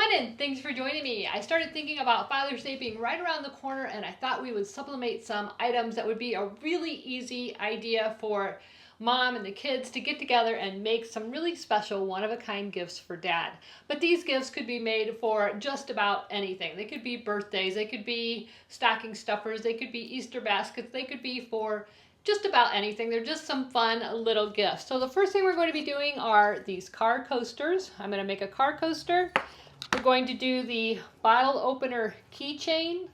everyone, and thanks for joining me. I started thinking about Father's Day being right around the corner, and I thought we would sublimate some items that would be a really easy idea for mom and the kids to get together and make some really special one-of-a-kind gifts for dad. But these gifts could be made for just about anything. They could be birthdays, they could be stocking stuffers, they could be Easter baskets, they could be for just about anything. They're just some fun little gifts. So the first thing we're going to be doing are these car coasters. I'm going to make a car coaster. We're going to do the bottle opener keychain.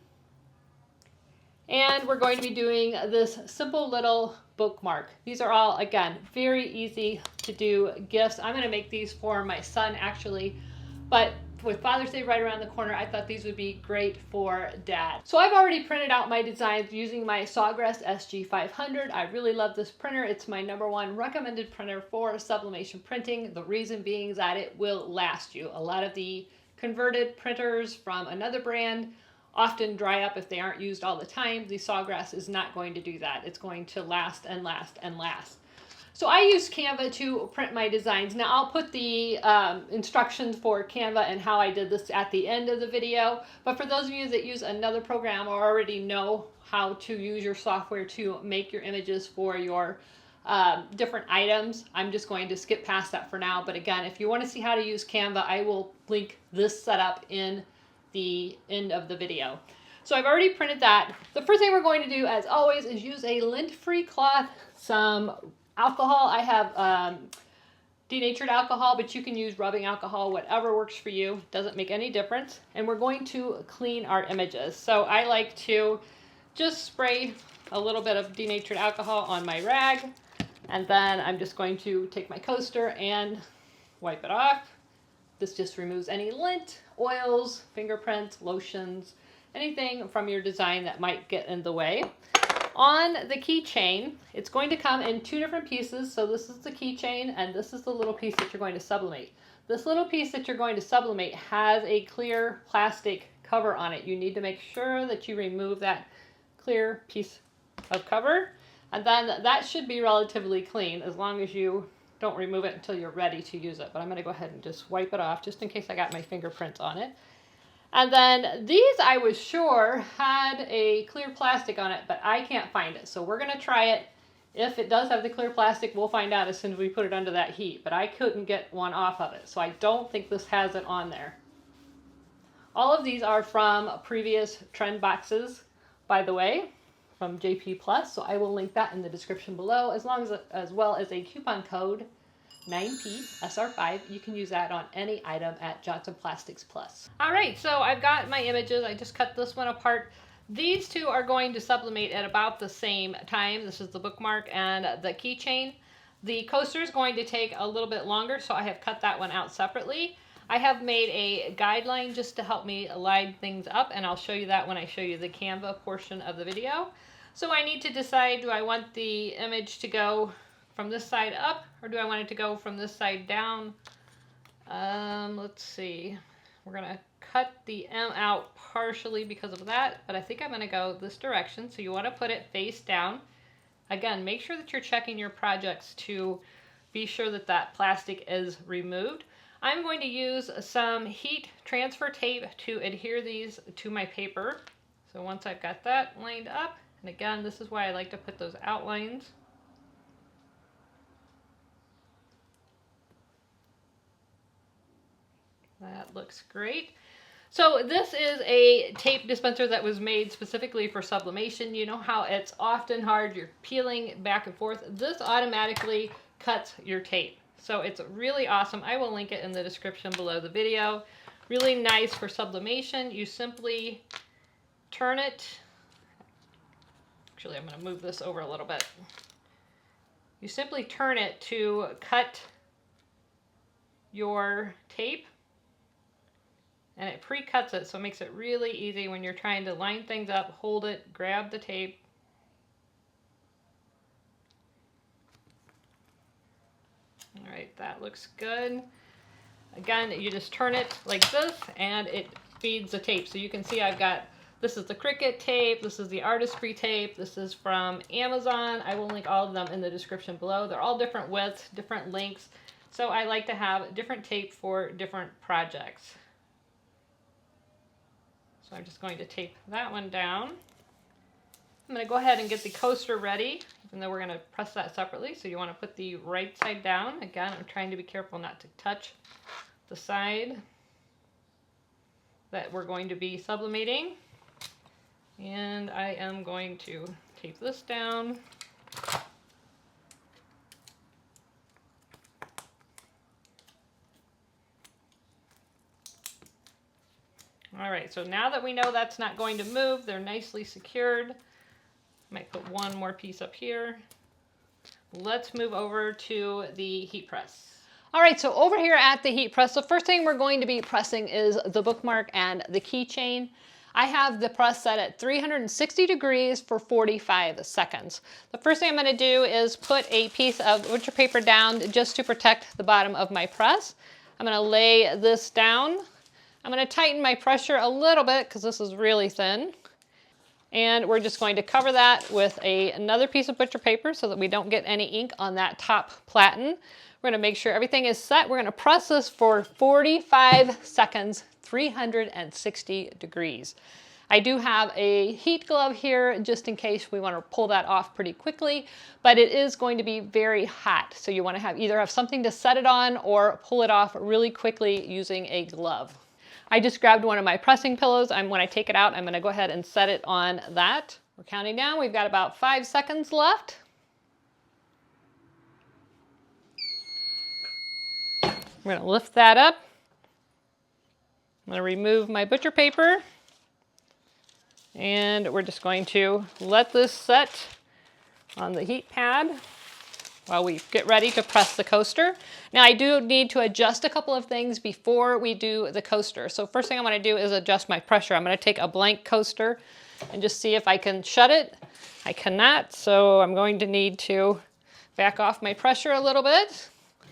And we're going to be doing this simple little bookmark. These are all, again, very easy to do gifts. I'm going to make these for my son, actually. But with Father's Day right around the corner, I thought these would be great for dad. So I've already printed out my designs using my Sawgrass SG500. I really love this printer. It's my #1 recommended printer for sublimation printing. The reason being is that it will last you. A lot of the converted printers from another brand often dry up if they aren't used all the time. The Sawgrass is not going to do that. It's going to last and last and last. So I use Canva to print my designs. Now I'll put the instructions for Canva and how I did this at the end of the video. But for those of you that use another program or already know how to use your software to make your images for your different items, I'm just going to skip past that for now. But again, if you want to see how to use Canva, I will link this setup in the end of the video. So I've already printed that. The first thing we're going to do, as always, is use a lint-free cloth, some alcohol. I have denatured alcohol, but you can use rubbing alcohol, whatever works for you. Doesn't make any difference. And we're going to clean our images. So I like to just spray a little bit of denatured alcohol on my rag, and then I'm just going to take my coaster and wipe it off. This just removes any lint, oils, fingerprints, lotions, anything from your design that might get in the way. On the keychain, it's going to come in 2 different pieces. So this is the keychain, and this is the little piece that you're going to sublimate. This little piece that you're going to sublimate has a clear plastic cover on it. You need to make sure that you remove that clear piece of cover, and then that should be relatively clean as long as you don't remove it until you're ready to use it. But I'm going to go ahead and just wipe it off just in case I got my fingerprints on it. And then these, I was sure had a clear plastic on it, but I can't find it. So we're going to try it. If it does have the clear plastic, we'll find out as soon as we put it under that heat. But I couldn't get one off of it, so I don't think this has it on there. All of these are from previous trend boxes, by the way, from JP Plus. So I will link that in the description below, as well as a coupon code 9P SR5. You can use that on any item at Johnson Plastics Plus. All right, so I've got my images. I just cut this one apart. These two are going to sublimate at about the same time. This is the bookmark and the keychain. The coaster is going to take a little bit longer, so I have cut that one out separately. I have made a guideline just to help me line things up, and I'll show you that when I show you the Canva portion of the video. So I need to decide, do I want the image to go from this side up, or do I want it to go from this side down? Let's see. We're going to cut the M out partially because of that, but I think I'm going to go this direction. So you want to put it face down. Again, make sure that you're checking your projects to be sure that that plastic is removed. I'm going to use some heat transfer tape to adhere these to my paper. So once I've got that lined up, and again, this is why I like to put those outlines. That looks great. So this is a tape dispenser that was made specifically for sublimation. You know how it's often hard, you're peeling back and forth. This automatically cuts your tape. So it's really awesome. I will link it in the description below the video. Really nice for sublimation. You simply turn it. Actually, I'm going to move this over a little bit. You simply turn it to cut your tape, and it pre-cuts it, so it makes it really easy when you're trying to line things up, hold it, grab the tape. All right, that looks good. Again, you just turn it like this, and it feeds the tape. So you can see I've got, this is the Cricut tape, this is the artistry tape, this is from Amazon. I will link all of them in the description below. They're all different widths, different lengths. So I like to have different tape for different projects. So I'm just going to tape that one down. I'm going to go ahead and get the coaster ready, even though we're going to press that separately. So you want to put the right side down. Again, I'm trying to be careful not to touch the side that we're going to be sublimating. And I am going to tape this down. All right, so now that we know that's not going to move, they're nicely secured. Might put one more piece up here. Let's move over to the heat press. All right, so over here at the heat press, the first thing we're going to be pressing is the bookmark and the keychain. I have the press set at 360 degrees for 45 seconds. The first thing I'm going to do is put a piece of butcher paper down just to protect the bottom of my press. I'm going to lay this down. I'm going to tighten my pressure a little bit because this is really thin. And we're just going to cover that with another piece of butcher paper so that we don't get any ink on that top platen. We're going to make sure everything is set. We're going to press this for 45 seconds, 360 degrees. I do have a heat glove here just in case we want to pull that off pretty quickly, but it is going to be very hot. So you want to either have something to set it on or pull it off really quickly using a glove. I just grabbed one of my pressing pillows. When I take it out, I'm going to go ahead and set it on that. We're counting down. We've got about 5 seconds left. We're going to lift that up. I'm going to remove my butcher paper. And we're just going to let this set on the heat pad while we get ready to press the coaster. Now I do need to adjust a couple of things before we do the coaster. So first thing I'm going to do is adjust my pressure. I'm going to take a blank coaster and just see if I can shut it. I cannot, so I'm going to need to back off my pressure a little bit.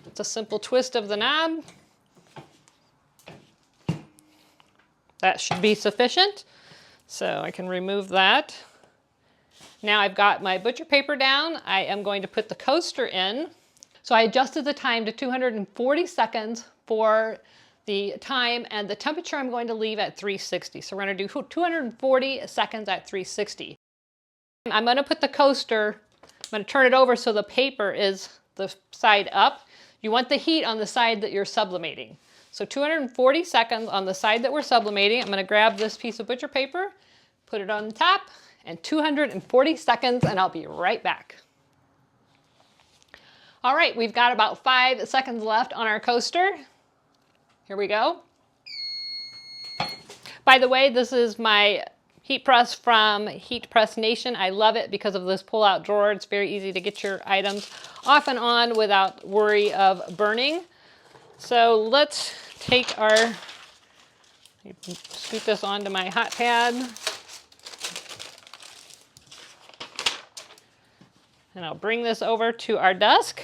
It's a simple twist of the knob. That should be sufficient. So I can remove that. Now I've got my butcher paper down. I am going to put the coaster in. So I adjusted the time to 240 seconds for the time, and the temperature I'm going to leave at 360. So we're going to do 240 seconds at 360. I'm going to put the coaster, I'm going to turn it over so the paper is the side up. You want the heat on the side that you're sublimating. So 240 seconds on the side that we're sublimating. I'm going to grab this piece of butcher paper, put it on the top, and 240 seconds, and I'll be right back. All right, we've got about 5 seconds left on our coaster. Here we go. By the way, this is my heat press from Heat Press Nation. I love it because of this pull-out drawer. It's very easy to get your items off and on without worry of burning. So let's take scoot this onto my hot pad. And I'll bring this over to our desk.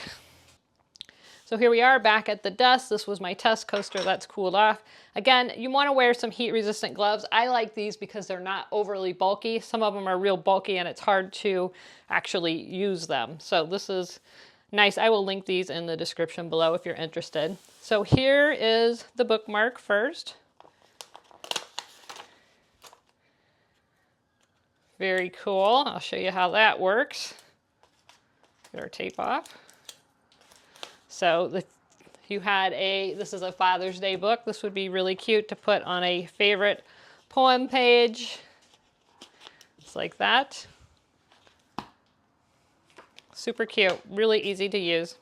So here we are back at the desk. This was my test coaster that's cooled off. Again, you want to wear some heat resistant gloves. I like these because they're not overly bulky. Some of them are real bulky and it's hard to actually use them. So this is nice. I will link these in the description below if you're interested. So here is the bookmark first. Very cool. I'll show you how that works. Get our tape off. So this is a Father's Day book. This would be really cute to put on a favorite poem page. Just like that. Super cute, really easy to use.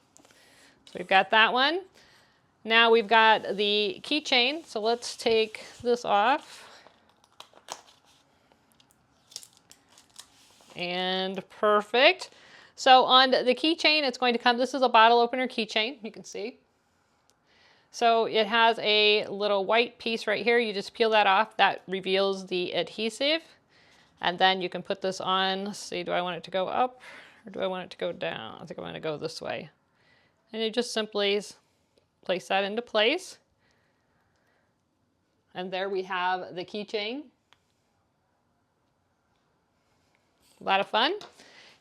So we've got that one. Now we've got the keychain. So let's take this off. And perfect. So on the keychain, it's going to come, this is a bottle opener keychain, you can see. So it has a little white piece right here. You just peel that off. That reveals the adhesive. And then you can put this on. Let's see, do I want it to go up or do I want it to go down? I think I'm going to go this way. And you just simply place that into place. And there we have the keychain. A lot of fun.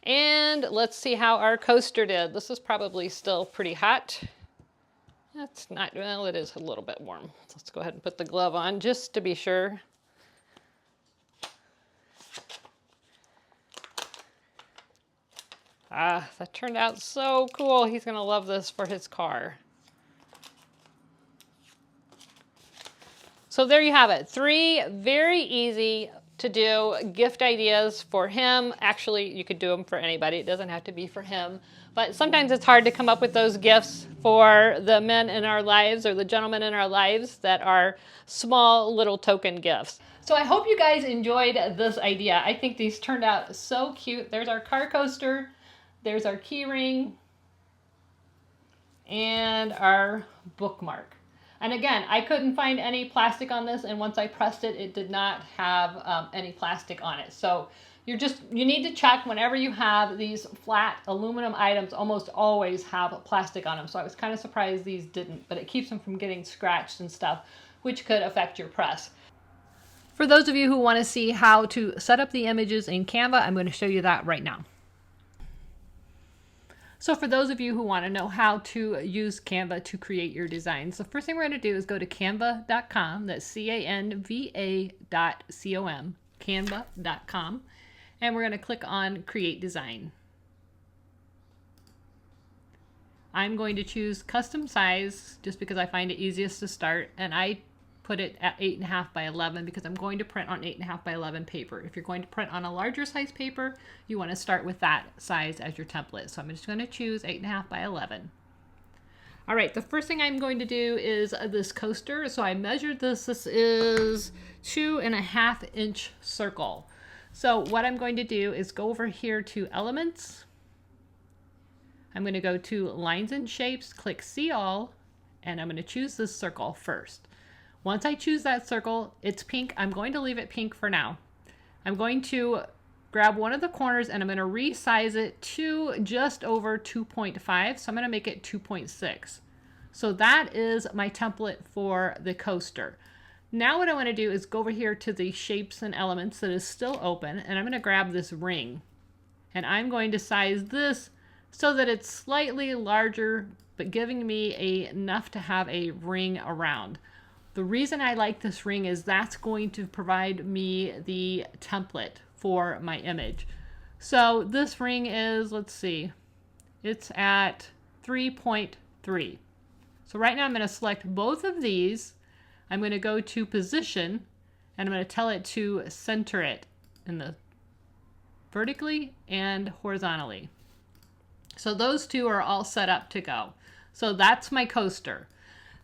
And let's see how our coaster did. This is probably still pretty hot. That's not, well, it is a little bit warm. Let's go ahead and put the glove on just to be sure. That turned out so cool. He's gonna love this for his car. So there you have it. 3 very easy to do gift ideas for him. Actually, you could do them for anybody. It doesn't have to be for him. But sometimes it's hard to come up with those gifts for the men in our lives or the gentlemen in our lives that are small little token gifts. So I hope you guys enjoyed this idea. I think these turned out so cute. There's our car coaster. There's our key ring. And our bookmark. And again, I couldn't find any plastic on this, and once I pressed it, it did not have any plastic on it. So you need to check whenever you have these flat aluminum items, almost always have plastic on them. So I was kind of surprised these didn't, but it keeps them from getting scratched and stuff, which could affect your press. For those of you who want to see how to set up the images in Canva, I'm going to show you that right now. So for those of you who want to know how to use Canva to create your designs, the first thing we're going to do is go to canva.com, that's canva.com, canva.com, and we're going to click on Create Design. I'm going to choose custom size just because I find it easiest to start, and I put it at 8.5 by 11 because I'm going to print on 8.5 by 11 paper. If you're going to print on a larger size paper, you want to start with that size as your template. So I'm just going to choose 8.5 by 11. All right, the first thing I'm going to do is this coaster. So I measured this. This is 2.5 inch circle. So what I'm going to do is go over here to Elements. I'm going to go to Lines and Shapes, click See All, and I'm going to choose this circle first. Once I choose that circle, it's pink. I'm going to leave it pink for now. I'm going to grab one of the corners and I'm going to resize it to just over 2.5. So I'm going to make it 2.6. So that is my template for the coaster. Now what I want to do is go over here to the Shapes and Elements that is still open, and I'm going to grab this ring. And I'm going to size this so that it's slightly larger, but giving me enough to have a ring around. The reason I like this ring is that's going to provide me the template for my image. So this ring is, let's see, it's at 3.3. So right now I'm going to select both of these. I'm going to go to Position, and I'm going to tell it to center it in the vertically and horizontally. So those two are all set up to go. So that's my coaster.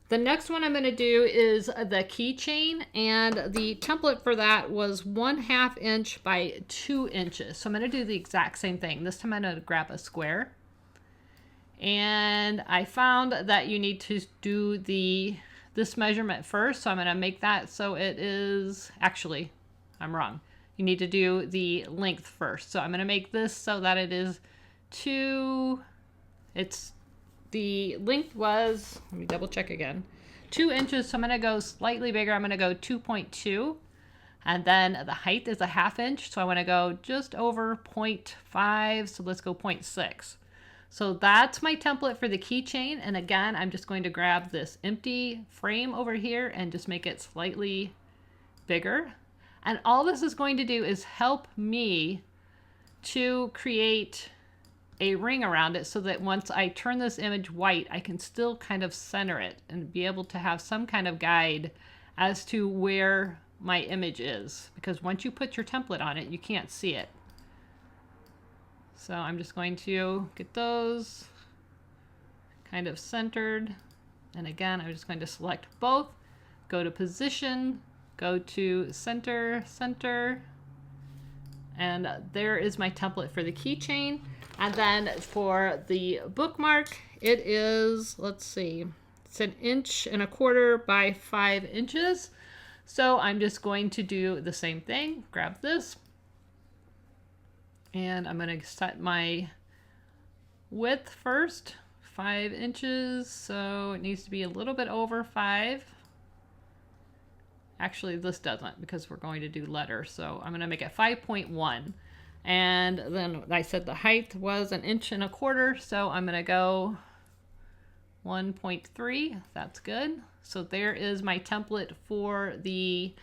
The next one I'm going to do is the keychain, and the template for that was 1/2 inch by 2 inches. So I'm going to do the exact same thing. This time I'm going to grab a square, and I found that you need to do this measurement first. So I'm going to make that so it is, actually, I'm wrong. You need to do the length first. So I'm going to make this so that it is the length was, let me double check again, 2 inches. So I'm going to go slightly bigger. I'm going to go 2.2. And then the height is 1/2 inch. So I want to go just over 0.5. So let's go 0.6. So that's my template for the keychain. And again, I'm just going to grab this empty frame over here and just make it slightly bigger. And all this is going to do is help me to create a ring around it so that once I turn this image white, I can still kind of center it and be able to have some kind of guide as to where my image is. Because once you put your template on it, you can't see it. So I'm just going to get those kind of centered. And again, I'm just going to select both, go to Position, go to Center, Center. And there is my template for the keychain. And then for the bookmark, it is, let's see, it's 1.25 inches by 5 inches. So I'm just going to do the same thing, grab this, and I'm going to set my width first, 5 inches. So it needs to be a little bit over 5. Actually, this doesn't because we're going to do letters. So I'm going to make it 5.1. And then I said the height was 1.25 inches. So I'm going to go 1.3. That's good. So there is my template for the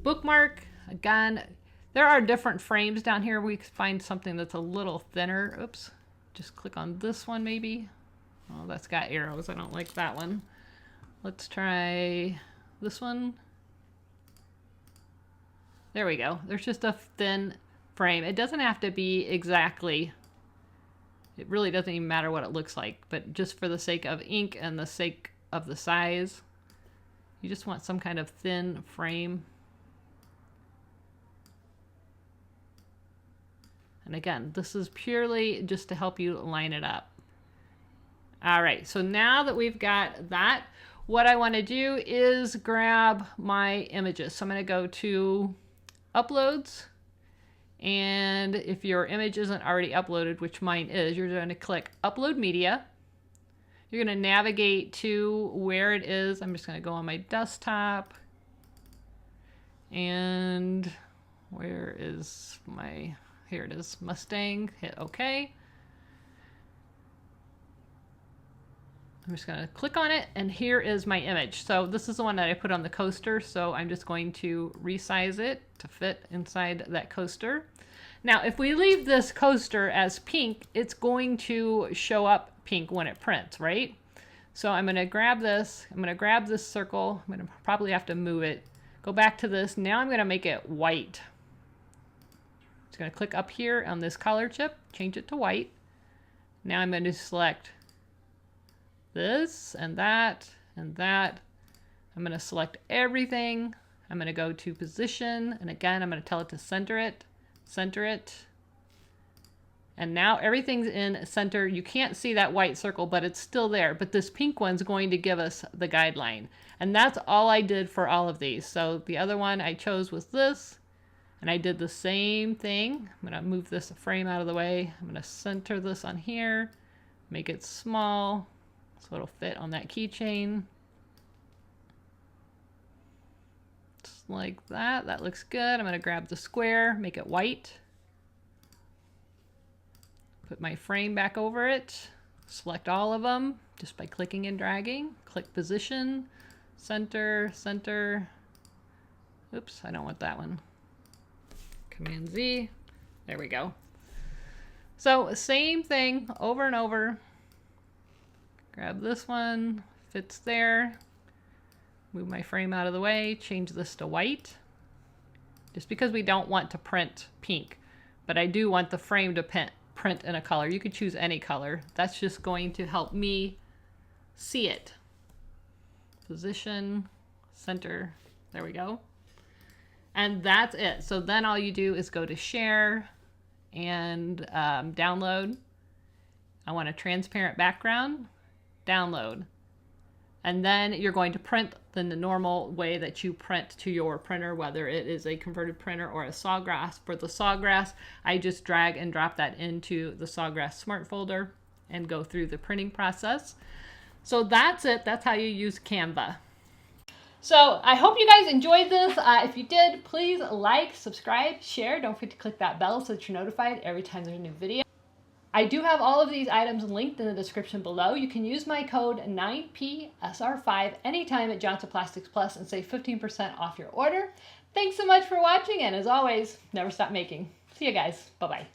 bookmark. Again, There are different frames down here. We find something that's a little thinner. Oops. Just click on this one maybe. Oh, that's got arrows. I don't like that one. Let's try this one. There we go. There's just a thin frame. It doesn't have to be exactly, it really doesn't even matter what it looks like, but just for the sake of ink and the sake of the size, you just want some kind of thin frame. And again, this is purely just to help you line it up. All right, so now that we've got that, what I want to do is grab my images. So I'm going to go to Uploads, and if your image isn't already uploaded, which mine is, you're going to click Upload Media. You're going to navigate to where it is. I'm just going to go on my desktop, and where is my, here it is, Mustang. Hit OK. I'm just going to click on it, and here is my image. So this is the one that I put on the coaster, so I'm just going to resize it to fit inside that coaster. Now, if we leave this coaster as pink, it's going to show up pink when it prints, right? So I'm going to grab this. I'm going to grab this circle. I'm going to probably have to move it. Go back to this. Now I'm going to make it white. Just going to click up here on this color chip, change it to white. Now I'm going to select this and that and that. I'm going to select everything. I'm going to go to position, and again I'm going to tell it to center it, and now everything's in center. You can't see that white circle, but it's still there, but this pink one's going to give us the guideline, and that's all I did for all of these. So the other one I chose was this, and I did the same thing. I'm going to move this frame out of the way. I'm going to center this on here, make it small so it'll fit on that keychain. Just like that. That looks good. I'm going to grab the square, make it white. Put my frame back over it. Select all of them just by clicking and dragging. Click position, center, center. Oops, I don't want that one. Command Z. There we go. So same thing over and over. Grab this one, fits there. Move my frame out of the way, change this to white. Just because we don't want to print pink, but I do want the frame to print in a color. You could choose any color. That's just going to help me see it. Position, center, there we go. And that's it. So then all you do is go to share and download. I want a transparent background. Download, and then you're going to print in the normal way that you print to your printer, whether it is a converted printer or a Sawgrass. For the Sawgrass, I just drag and drop that into the Sawgrass Smart folder and go through the printing process. So that's it. That's how you use Canva. So I hope you guys enjoyed this. If you did, please like, subscribe, share. Don't forget to click that bell so that you're notified every time there's a new video. I do have all of these items linked in the description below. You can use my code 9PSR5 anytime at Johnson Plastics Plus and save 15% off your order. Thanks so much for watching, and as always, never stop making. See you guys. Bye-bye.